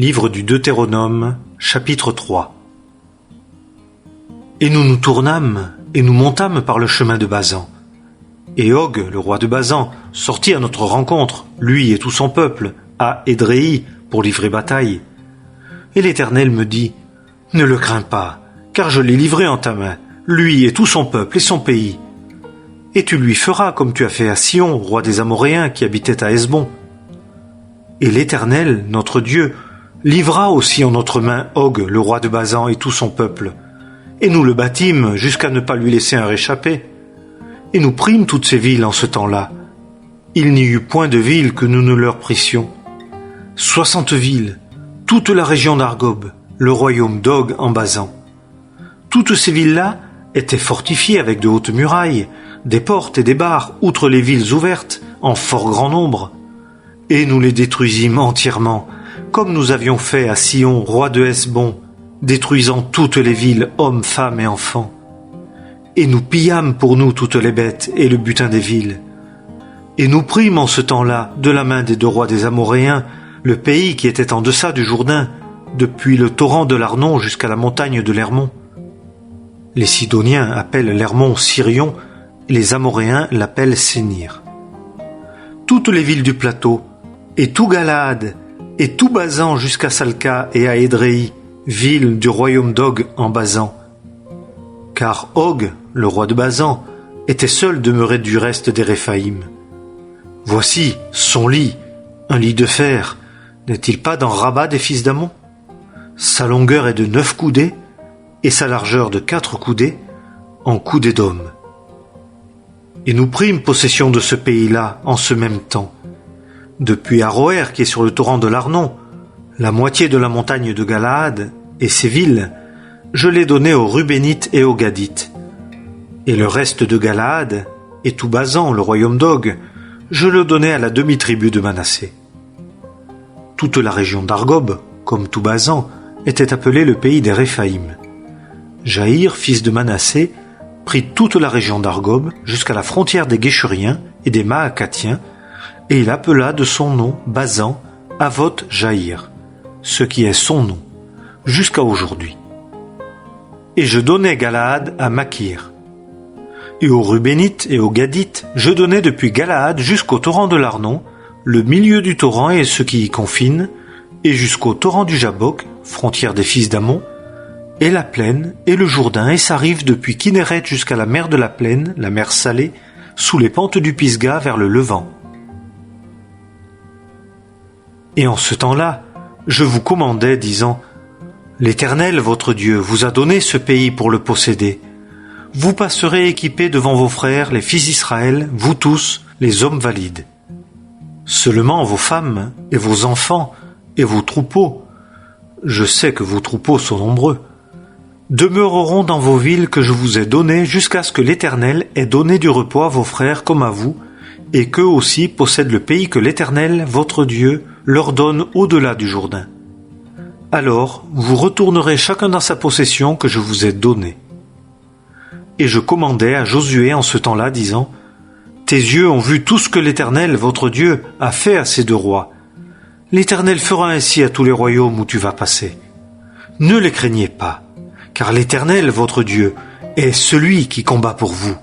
Livre du Deutéronome, chapitre 3. Et nous nous tournâmes, et nous montâmes par le chemin de Basan. Et Og, le roi de Basan, sortit à notre rencontre, lui et tout son peuple, à Édréi, pour livrer bataille. Et l'Éternel me dit, « Ne le crains pas, car je l'ai livré en ta main, lui et tout son peuple et son pays. Et tu lui feras comme tu as fait à Sion, roi des Amoréens, qui habitait à Hesbon. Et l'Éternel, notre Dieu, livra aussi en notre main Og, le roi de Basan et tout son peuple. Et nous le battîmes jusqu'à ne pas lui laisser un réchappé. Et nous prîmes toutes ces villes en ce temps-là. Il n'y eut point de ville que nous ne leur prissions. 60 villes, toute la région d'Argob, le royaume d'Og en Basan. Toutes ces villes-là étaient fortifiées avec de hautes murailles, des portes et des barres, outre les villes ouvertes, en fort grand nombre. Et nous les détruisîmes entièrement, comme nous avions fait à Sion, roi de Hesbon, détruisant toutes les villes, hommes, femmes et enfants. Et nous pillâmes pour nous toutes les bêtes et le butin des villes. Et nous prîmes en ce temps-là, de la main des 2 rois des Amoréens, le pays qui était en deçà du Jourdain, depuis le torrent de l'Arnon jusqu'à la montagne de l'Hermon. Les Sidoniens appellent l'Hermon Sirion, et les Amoréens l'appellent Sénir. Toutes les villes du plateau, et tout Galaad, et tout Basan jusqu'à Salca et à Édréi, ville du royaume d'Og en Basan. Car Og, le roi de Basan, était seul demeuré du reste des Réphaïm. Voici son lit, un lit de fer, n'est-il pas dans Rabat des fils d'Ammon? Sa longueur est de 9 coudées, et sa largeur de 4 coudées, en coudées d'homme. Et nous prîmes possession de ce pays-là en ce même temps. Depuis Aroër, qui est sur le torrent de l'Arnon, la moitié de la montagne de Galaad et ses villes, je l'ai donné aux Rubénites et aux Gadites. Et le reste de Galaad, et tout Basan, le royaume d'Og, je le donnai à la demi-tribu de Manassé. Toute la région d'Argob, comme tout Basan, était appelée le pays des Réphaïm. Jaïr, fils de Manassé, prit toute la région d'Argob jusqu'à la frontière des Guéchuriens et des Maacathiens, et il appela de son nom Basan, Avoth Jaïr, ce qui est son nom, jusqu'à aujourd'hui. Et je donnai Galaad à Makir. Et aux Rubénites et aux Gadites, je donnai depuis Galaad jusqu'au torrent de l'Arnon, le milieu du torrent et ce qui y confine, et jusqu'au torrent du Jabbok, frontière des fils d'Ammon, et la plaine, et le Jourdain, et sa rive depuis Kinéret jusqu'à la mer de la plaine, la mer salée, sous les pentes du Pisga vers le Levant. Et en ce temps-là, je vous commandais, disant, « L'Éternel, votre Dieu, vous a donné ce pays pour le posséder. Vous passerez équipés devant vos frères, les fils d'Israël, vous tous, les hommes valides. Seulement vos femmes et vos enfants et vos troupeaux, je sais que vos troupeaux sont nombreux, demeureront dans vos villes que je vous ai données jusqu'à ce que l'Éternel ait donné du repos à vos frères comme à vous, et qu'eux aussi possèdent le pays que l'Éternel, votre Dieu, leur donne au-delà du Jourdain. Alors vous retournerez chacun dans sa possession que je vous ai donnée. Et je commandai à Josué en ce temps-là, disant, « Tes yeux ont vu tout ce que l'Éternel, votre Dieu, a fait à ces 2 rois. L'Éternel fera ainsi à tous les royaumes où tu vas passer. Ne les craignez pas, car l'Éternel, votre Dieu, est celui qui combat pour vous. »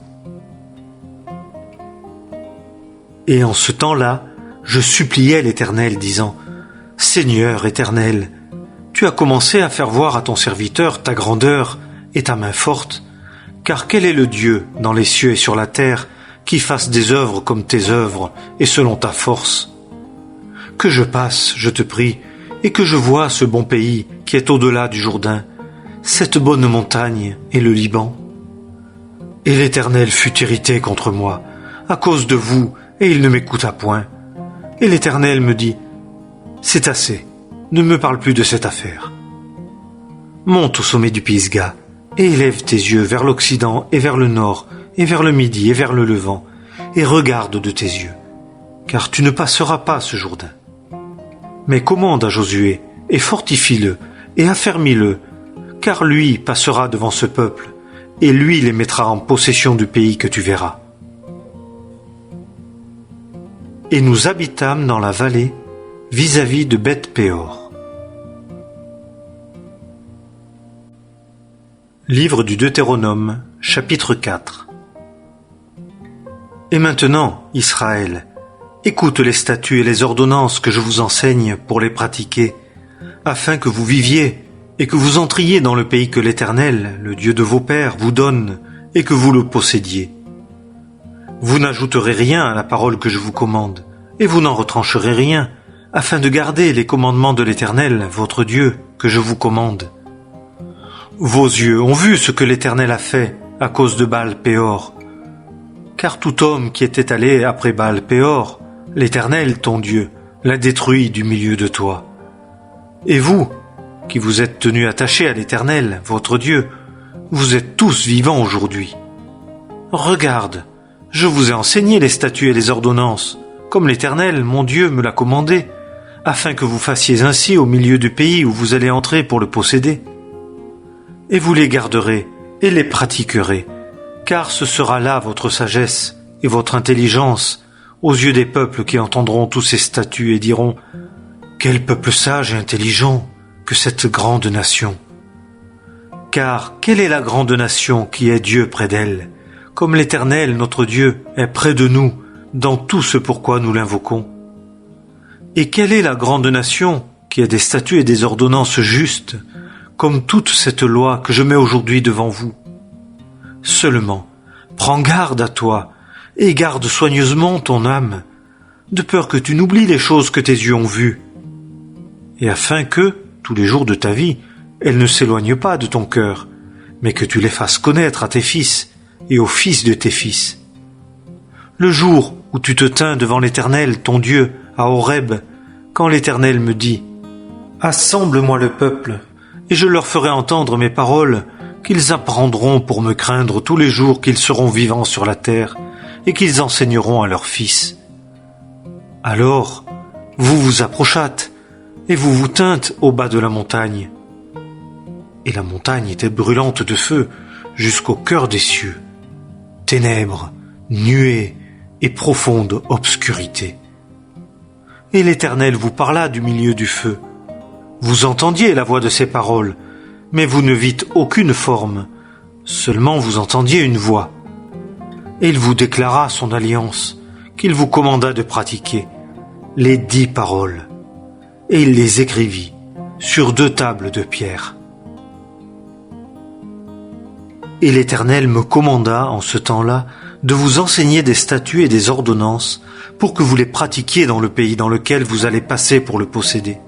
Et en ce temps-là, je suppliais l'Éternel, disant, « Seigneur Éternel, tu as commencé à faire voir à ton serviteur ta grandeur et ta main forte, car quel est le Dieu dans les cieux et sur la terre qui fasse des œuvres comme tes œuvres et selon ta force? Que je passe, je te prie, et que je voie ce bon pays qui est au-delà du Jourdain, cette bonne montagne et le Liban. » Et l'Éternel fut irrité contre moi, à cause de vous, et il ne m'écouta point. Et l'Éternel me dit, « C'est assez, ne me parle plus de cette affaire. Monte au sommet du Pisga, et élève tes yeux vers l'Occident et vers le Nord, et vers le Midi et vers le Levant, et regarde de tes yeux, car tu ne passeras pas ce Jourdain. Mais commande à Josué, et fortifie-le, et affermis-le, car lui passera devant ce peuple, et lui les mettra en possession du pays que tu verras. » Et nous habitâmes dans la vallée, vis-à-vis de Beth-Péor. Livre du Deutéronome, chapitre 4. Et maintenant, Israël, écoute les statuts et les ordonnances que je vous enseigne pour les pratiquer, afin que vous viviez et que vous entriez dans le pays que l'Éternel, le Dieu de vos pères, vous donne et que vous le possédiez. Vous n'ajouterez rien à la parole que je vous commande, et vous n'en retrancherez rien, afin de garder les commandements de l'Éternel, votre Dieu, que je vous commande. Vos yeux ont vu ce que l'Éternel a fait à cause de Baal-Péor. Car tout homme qui était allé après Baal-Péor, l'Éternel, ton Dieu, l'a détruit du milieu de toi. Et vous, qui vous êtes tenus attachés à l'Éternel, votre Dieu, vous êtes tous vivants aujourd'hui. Regarde, je vous ai enseigné les statuts et les ordonnances, comme l'Éternel, mon Dieu, me l'a commandé, afin que vous fassiez ainsi au milieu du pays où vous allez entrer pour le posséder. Et vous les garderez et les pratiquerez, car ce sera là votre sagesse et votre intelligence aux yeux des peuples qui entendront tous ces statuts et diront « Quel peuple sage et intelligent que cette grande nation !» Car quelle est la grande nation qui est Dieu près d'elle, comme l'Éternel, notre Dieu, est près de nous dans tout ce pourquoi nous l'invoquons? Et quelle est la grande nation qui a des statuts et des ordonnances justes, comme toute cette loi que je mets aujourd'hui devant vous? Seulement, prends garde à toi, et garde soigneusement ton âme, de peur que tu n'oublies les choses que tes yeux ont vues, et afin que, tous les jours de ta vie, elles ne s'éloignent pas de ton cœur, mais que tu les fasses connaître à tes fils et aux fils de tes fils. Le jour où tu te tins devant l'Éternel, ton Dieu, à Horeb, quand l'Éternel me dit « Assemble-moi le peuple, et je leur ferai entendre mes paroles, qu'ils apprendront pour me craindre tous les jours qu'ils seront vivants sur la terre, et qu'ils enseigneront à leurs fils. » Alors, vous vous approchâtes, et vous vous tîntes au bas de la montagne. Et la montagne était brûlante de feu jusqu'au cœur des cieux. Ténèbres, nuées et profonde obscurité. Et l'Éternel vous parla du milieu du feu. Vous entendiez la voix de ses paroles, mais vous ne vîtes aucune forme, seulement vous entendiez une voix. Et il vous déclara son alliance, qu'il vous commanda de pratiquer, les 10 paroles, et il les écrivit sur 2 tables de pierre. Et l'Éternel me commanda en ce temps-là de vous enseigner des statuts et des ordonnances pour que vous les pratiquiez dans le pays dans lequel vous allez passer pour le posséder.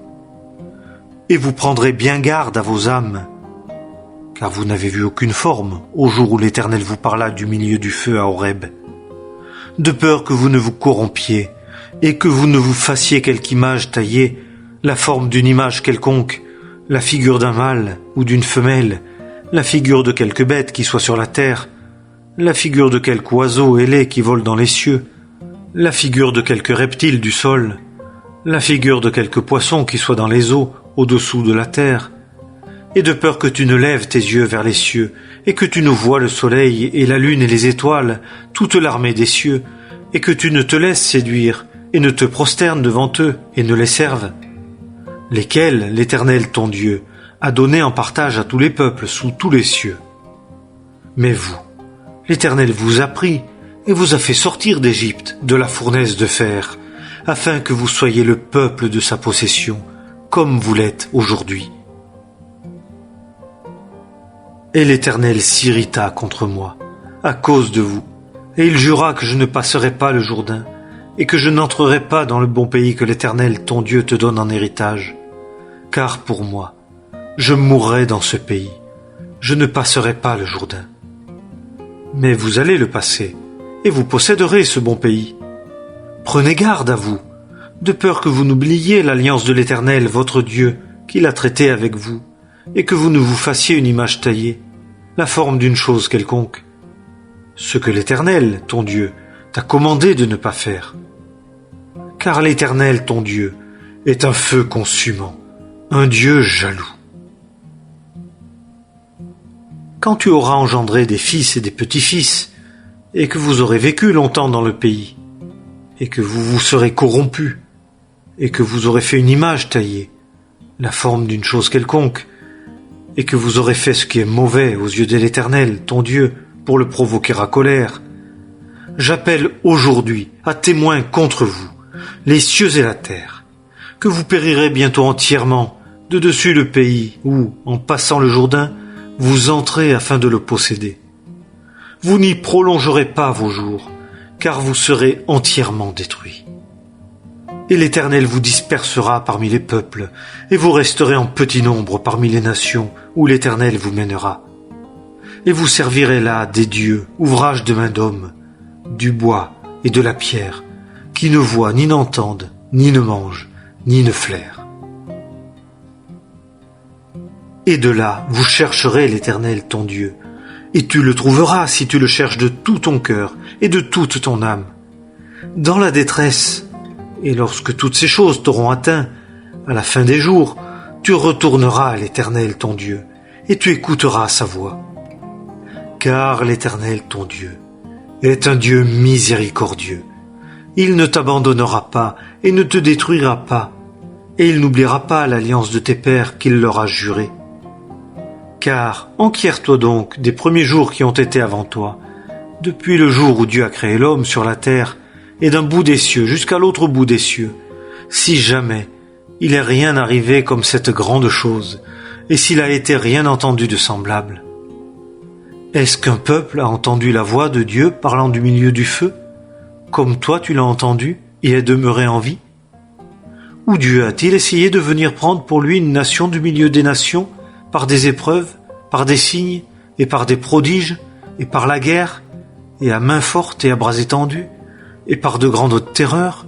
Et vous prendrez bien garde à vos âmes, car vous n'avez vu aucune forme au jour où l'Éternel vous parla du milieu du feu à Horeb, de peur que vous ne vous corrompiez et que vous ne vous fassiez quelque image taillée, la forme d'une image quelconque, la figure d'un mâle ou d'une femelle, la figure de quelque bête qui soit sur la terre, la figure de quelque oiseau ailé qui vole dans les cieux, la figure de quelque reptile du sol, la figure de quelque poisson qui soit dans les eaux au-dessous de la terre, et de peur que tu ne lèves tes yeux vers les cieux, et que tu ne vois le soleil et la lune et les étoiles, toute l'armée des cieux, et que tu ne te laisses séduire, et ne te prosternes devant eux, et ne les serves, lesquels l'Éternel ton Dieu a donné en partage à tous les peuples sous tous les cieux. Mais vous, l'Éternel vous a pris, et vous a fait sortir d'Égypte, de la fournaise de fer, afin que vous soyez le peuple de sa possession, comme vous l'êtes aujourd'hui. Et l'Éternel s'irrita contre moi, à cause de vous, et il jura que je ne passerai pas le Jourdain, et que je n'entrerai pas dans le bon pays que l'Éternel, ton Dieu, te donne en héritage. Car pour moi, je mourrai dans ce pays, je ne passerai pas le Jourdain. Mais vous allez le passer, et vous posséderez ce bon pays. Prenez garde à vous, de peur que vous n'oubliiez l'alliance de l'Éternel, votre Dieu, qu'il a traitée avec vous, et que vous ne vous fassiez une image taillée, la forme d'une chose quelconque, ce que l'Éternel, ton Dieu, t'a commandé de ne pas faire. Car l'Éternel, ton Dieu, est un feu consumant, un Dieu jaloux. Quand tu auras engendré des fils et des petits-fils, et que vous aurez vécu longtemps dans le pays, et que vous vous serez corrompus, et que vous aurez fait une image taillée, la forme d'une chose quelconque, et que vous aurez fait ce qui est mauvais aux yeux de l'Éternel, ton Dieu, pour le provoquer à colère, j'appelle aujourd'hui à témoin contre vous les cieux et la terre, que vous périrez bientôt entièrement de dessus le pays où, en passant le Jourdain, vous entrez afin de le posséder. Vous n'y prolongerez pas vos jours, car vous serez entièrement détruits. Et l'Éternel vous dispersera parmi les peuples, et vous resterez en petit nombre parmi les nations où l'Éternel vous mènera. Et vous servirez là des dieux, ouvrages de main d'homme, du bois et de la pierre, qui ne voient ni n'entendent, ni ne mangent, ni ne flairent. Et de là vous chercherez l'Éternel ton Dieu, et tu le trouveras si tu le cherches de tout ton cœur et de toute ton âme. Dans la détresse, et lorsque toutes ces choses t'auront atteint, à la fin des jours, tu retourneras à l'Éternel ton Dieu, et tu écouteras sa voix. Car l'Éternel ton Dieu est un Dieu miséricordieux. Il ne t'abandonnera pas et ne te détruira pas, et il n'oubliera pas l'alliance de tes pères qu'il leur a jurée. Car enquiers-toi donc des premiers jours qui ont été avant toi, depuis le jour où Dieu a créé l'homme sur la terre, et d'un bout des cieux jusqu'à l'autre bout des cieux, si jamais il est rien arrivé comme cette grande chose, et s'il a été rien entendu de semblable. Est-ce qu'un peuple a entendu la voix de Dieu parlant du milieu du feu, comme toi tu l'as entendu et est demeuré en vie? Ou Dieu a-t-il essayé de venir prendre pour lui une nation du milieu des nations, par des épreuves, par des signes, et par des prodiges, et par la guerre, et à main forte et à bras étendus, et par de grandes terreurs,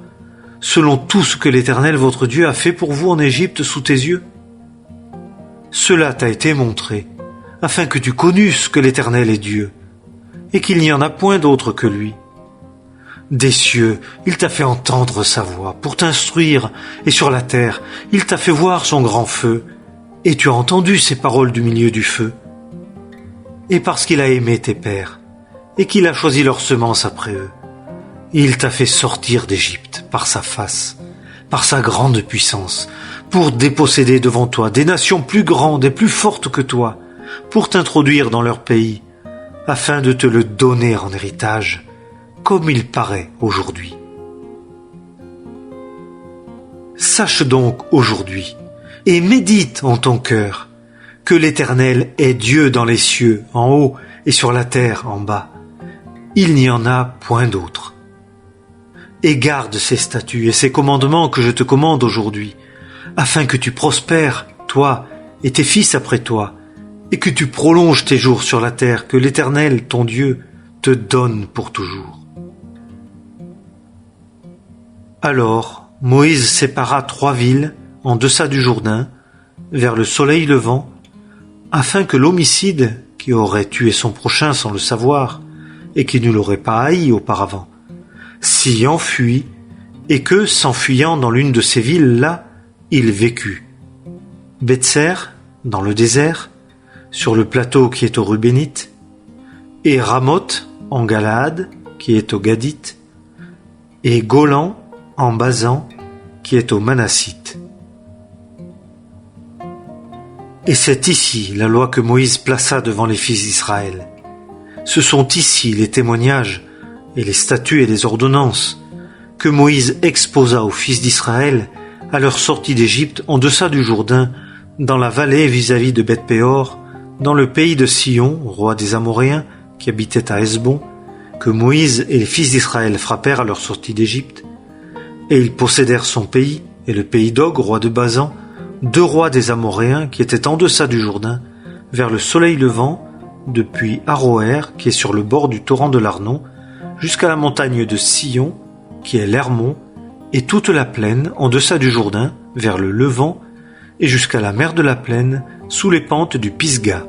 selon tout ce que l'Éternel votre Dieu a fait pour vous en Égypte sous tes yeux? Cela t'a été montré, afin que tu connusses que l'Éternel est Dieu, et qu'il n'y en a point d'autre que lui. Des cieux, il t'a fait entendre sa voix pour t'instruire, et sur la terre, il t'a fait voir son grand feu, et tu as entendu ses paroles du milieu du feu. Et parce qu'il a aimé tes pères, et qu'il a choisi leur semence après eux, il t'a fait sortir d'Égypte par sa face, par sa grande puissance, pour déposséder devant toi des nations plus grandes et plus fortes que toi, pour t'introduire dans leur pays, afin de te le donner en héritage, comme il paraît aujourd'hui. Sache donc aujourd'hui, et médite en ton cœur, que l'Éternel est Dieu dans les cieux, en haut, et sur la terre, en bas. Il n'y en a point d'autre. Et garde ces statuts et ces commandements que je te commande aujourd'hui, afin que tu prospères, toi et tes fils après toi, et que tu prolonges tes jours sur la terre que l'Éternel, ton Dieu, te donne pour toujours. Alors Moïse sépara 3 villes en deçà du Jourdain, vers le soleil levant, afin que l'homicide, qui aurait tué son prochain sans le savoir, et qui ne l'aurait pas haï auparavant, s'y enfuit, et que, s'enfuyant dans l'une de ces villes-là, il vécut. Bétser, dans le désert, sur le plateau qui est au Rubénite, et Ramoth, en Galaad, qui est au Gadite, et Golan, en Basan, qui est au Manassite. Et c'est ici la loi que Moïse plaça devant les fils d'Israël. Ce sont ici les témoignages et les statuts et les ordonnances que Moïse exposa aux fils d'Israël à leur sortie d'Égypte en deçà du Jourdain, dans la vallée vis-à-vis de Beth-Péor, dans le pays de Sihon, roi des Amoréens, qui habitait à Hesbon, que Moïse et les fils d'Israël frappèrent à leur sortie d'Égypte. Et ils possédèrent son pays, et le pays d'Og, roi de Basan, 2 rois des Amoréens qui étaient en deçà du Jourdain, vers le soleil levant, depuis Aroër, qui est sur le bord du torrent de l'Arnon, jusqu'à la montagne de Sihon, qui est l'Hermon, et toute la plaine en deçà du Jourdain, vers le levant, et jusqu'à la mer de la plaine, sous les pentes du Pisga.